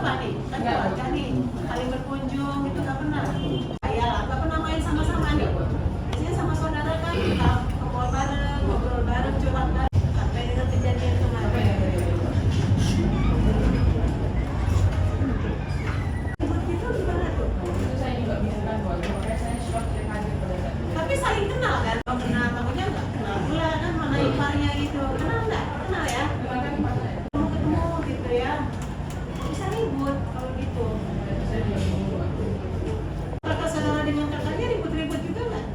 bersama nih, kan keluarga nih, saling berkunjung itu nggak pernah. Ya, nggak pernah main sama-sama nih. Biasanya sama saudara kan kita ke mall bareng, ngobrol bareng, curhat bareng, sampai dengan kejadian kemarin. Itu gimana tuh? Saya juga bilang bahwa saya shock dan kaget pada saat itu. Tapi saling kenal kan? Kalau kenal, takutnya nggak kenal pula kan mana iparnya gitu. Kenal nggak? Kenal ya? Ketemu gitu ya. Bisa ribut kalau gitu. Kakak saudara dengan kakaknya ribut-ribut juga nggak?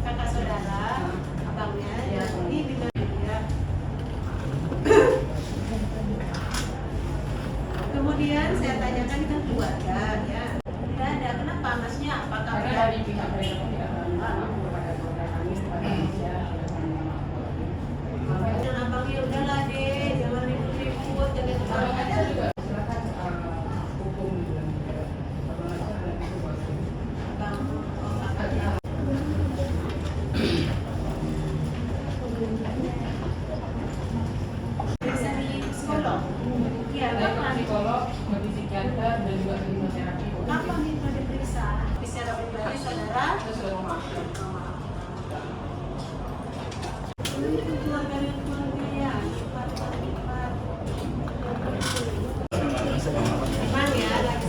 Kakak saudara, abangnya, ya. Ini di mana ya? Kemudian saya tanyakan ke keluarga ya. Tidak ada. Kenapa? Masnya apakah Karena dia dari pihak mereka tidak berlaku kepada saudara kami, kepada Indonesia, dan abangnya udahlah deh, jangan ribut-ribut, jangan kalau ada ada juga silakan hukum gitu. abang, kakaknya. Bisa di psikolog? Iya, kapan? Psikolog, bagi psikiater dan juga hipnoterapi. Kapan itu diperiksa? Secara pribadi saudara? Kita sudah memaafkan. Itu keluarga yang keluarga ipar. Teman ya, lagi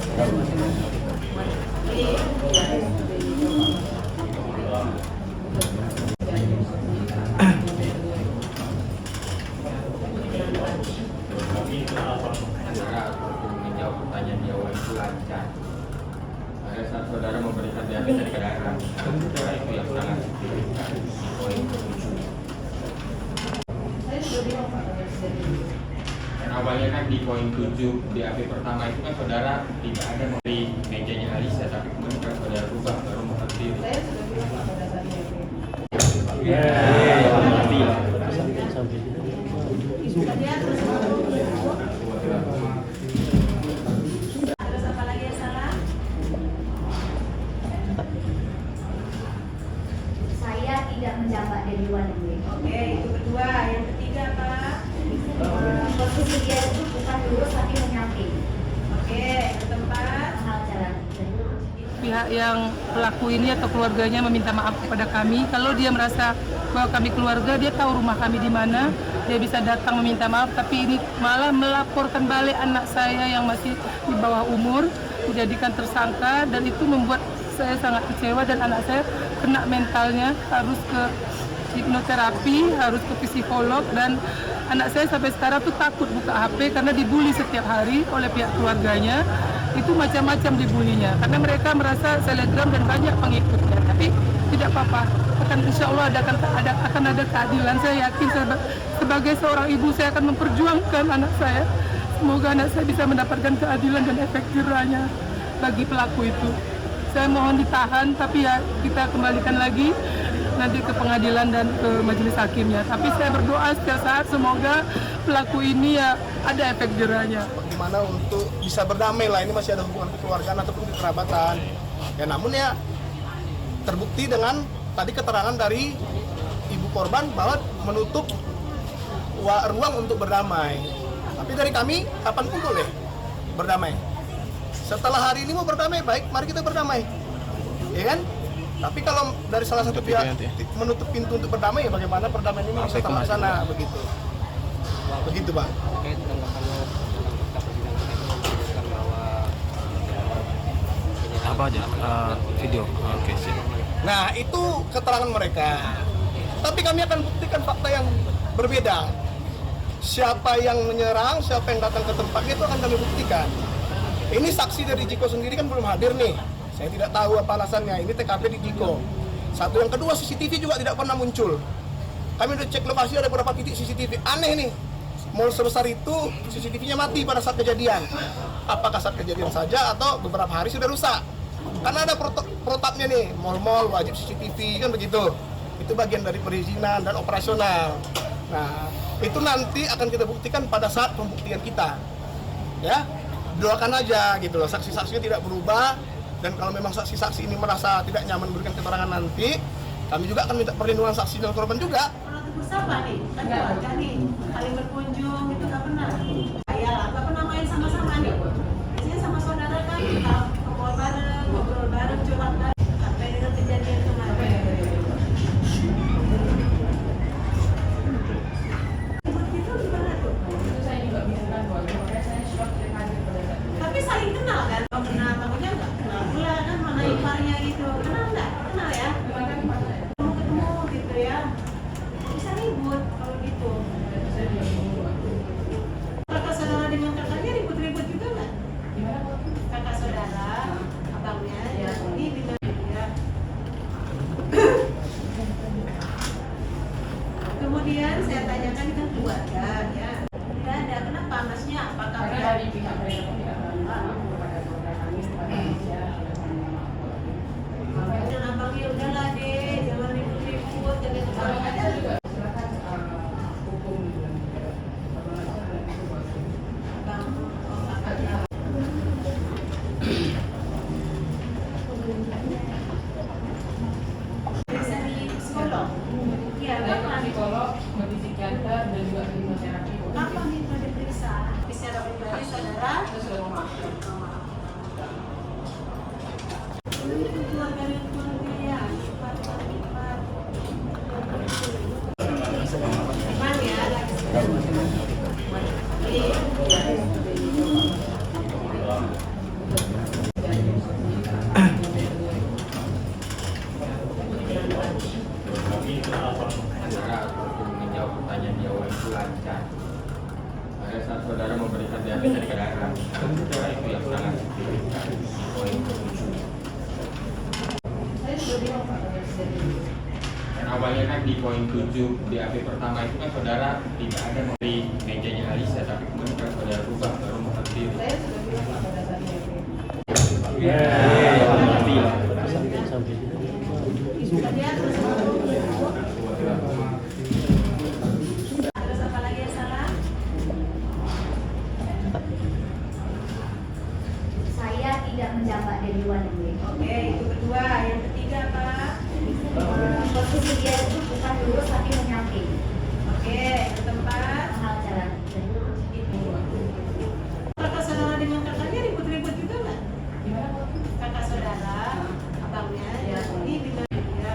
Saudara untuk menjawab pertanyaan jawab itu lancar. Pada saat saudara memberikan diabetes dari darah, saudara itu yang sangat signifikan di poin 7. Dan awalnya kan di poin 7 BAP pertama itu kan saudara tidak ada dari mejanya Alisa, tapi kemudian kan saudara rubah baru berdiri. Saya sudah bilang pada saat ini. terus apa lagi yang salah? Saya tidak menjabat dari luar negeri. Oke, itu kedua. Yang ketiga apa? Posisi dia itu bukan lurus tapi menyamping. Oke, ke tempat. Hal jalan. Pihak yang pelaku ini atau keluarganya meminta maaf kepada kami. Kalau dia merasa bahwa kami keluarga, dia tahu rumah kami di mana, dia bisa datang meminta maaf. Tapi ini malah melaporkan balik anak saya yang masih di bawah umur, dijadikan tersangka, dan itu membuat saya sangat kecewa dan anak saya kena mentalnya, harus ke hipnoterapi, harus ke psikolog, dan anak saya sampai sekarang tuh takut buka HP karena dibully setiap hari oleh pihak keluarganya. Itu macam-macam dibulinya karena mereka merasa selebgram dan banyak pengikutnya, tapi tidak apa-apa, insya Allah akan ada keadilan. Saya yakin sebagai seorang ibu saya akan memperjuangkan anak saya. Semoga anak saya bisa mendapatkan keadilan dan efek jerahnya bagi pelaku itu. Saya mohon ditahan, tapi ya kita kembalikan lagi nanti ke pengadilan dan ke majelis hakimnya. Tapi saya berdoa setiap saat semoga pelaku ini ya ada efek jerahnya. Bagaimana untuk bisa berdamai lah, ini masih ada hubungan kekeluargaan ataupun kekerabatan. Ya namun ya terbukti dengan tadi keterangan dari ibu korban bahwa menutup ruang untuk berdamai. Tapi dari kami kapanpun boleh berdamai. Setelah hari ini mau berdamai, baik, mari kita berdamai, ya kan? Tapi kalau dari salah satu pihak menutup pintu untuk berdamai, ya bagaimana perdamaian ini bisa terlaksana begitu? Begitu, Pak. Apa aja? Video. Oke, sip. Nah, itu keterangan mereka. Tapi kami akan buktikan fakta yang berbeda. Siapa yang menyerang, siapa yang datang ke tempatnya itu akan kami buktikan. Ini saksi dari Jiko sendiri kan belum hadir nih. Saya tidak tahu apa alasannya. Ini TKP di Jiko. Satu, yang kedua CCTV juga tidak pernah muncul. Kami udah cek lokasi, ada beberapa titik CCTV. Aneh nih. Mall sebesar itu CCTV-nya mati pada saat kejadian. Apakah saat kejadian saja atau beberapa hari sudah rusak? Karena ada protapnya nih, mall-mall wajib CCTV kan begitu. Itu bagian dari perizinan dan operasional. Nah, itu nanti akan kita buktikan pada saat pembuktian kita. Ya, doakan aja gitu loh, saksi-saksinya tidak berubah. Dan kalau memang saksi-saksi ini merasa tidak nyaman memberikan keterangan nanti, kami juga akan minta perlindungan saksi dan korban juga. Pernah bersama nih, kan keluarga nih, saling berkunjung itu nggak pernah. Ya, nggak pernah main sama-sama nih. mereka pun tidak akan malu kepada keluarga kami sebagai manusia dan Dan abangnya udahlah deh, jangan ribut-ribut, jangan sekarang aja. silakan hukum Bang, kakaknya. Bisa di psikolog? Iya, kapan? Psikolog, psikiater, dan juga hipnoterapi. Kapan itu diperiksa? Secara pribadi saudara? Itu keluarga yang keluarga. Aman ya? Saudara untuk menjawab pertanyaan di awal itu lancar. Pada saat saudara memberikan DAP dari kendaraan, saudara itu yang sangat signifikan di poin ke-7. Dan awalnya kan di poin 7 DAP pertama itu kan saudara tidak ada memberi mejanya Alisa, tapi kemudian kan saudara rubah baru mengerti. saya sudah bilang pada saat ini. Terus apa lagi yang salah? Saya tidak menjabat dari luar negeri. Oke, itu kedua. Yang ketiga apa? Posisi dia itu bukan lurus tapi menyamping. Oke, ke tempat. Mahal jalan. Kakak saudara dengan kakaknya ribut-ribut juga nggak? Kakak saudara, abangnya, ya, ini bilang ya.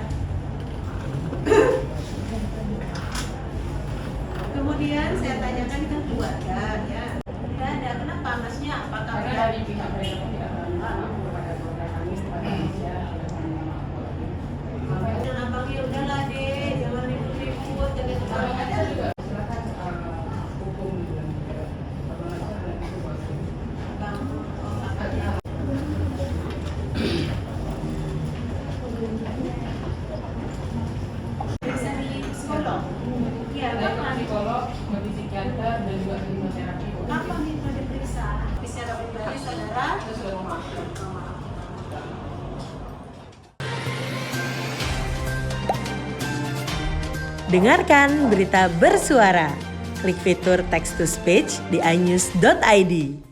Kemudian saya tanyakan ke keluarga, ya. Tidak ada, kenapa masnya? Apakah Karena dari pihak mereka pun tidak akan malu kepada keluarga kami sebagai manusia dan dan abangnya udahlah deh, jangan ribut-ribut, jangan sekarang aja. silakan hukum Bang, kakaknya. Bisa di psikolog? Iya, kapan? Psikolog, psikiater, dan juga hipnoterapi. Kapan itu diperiksa? Secara pribadi saudara? Dengarkan berita bersuara. Klik fitur text to speech di inews.id.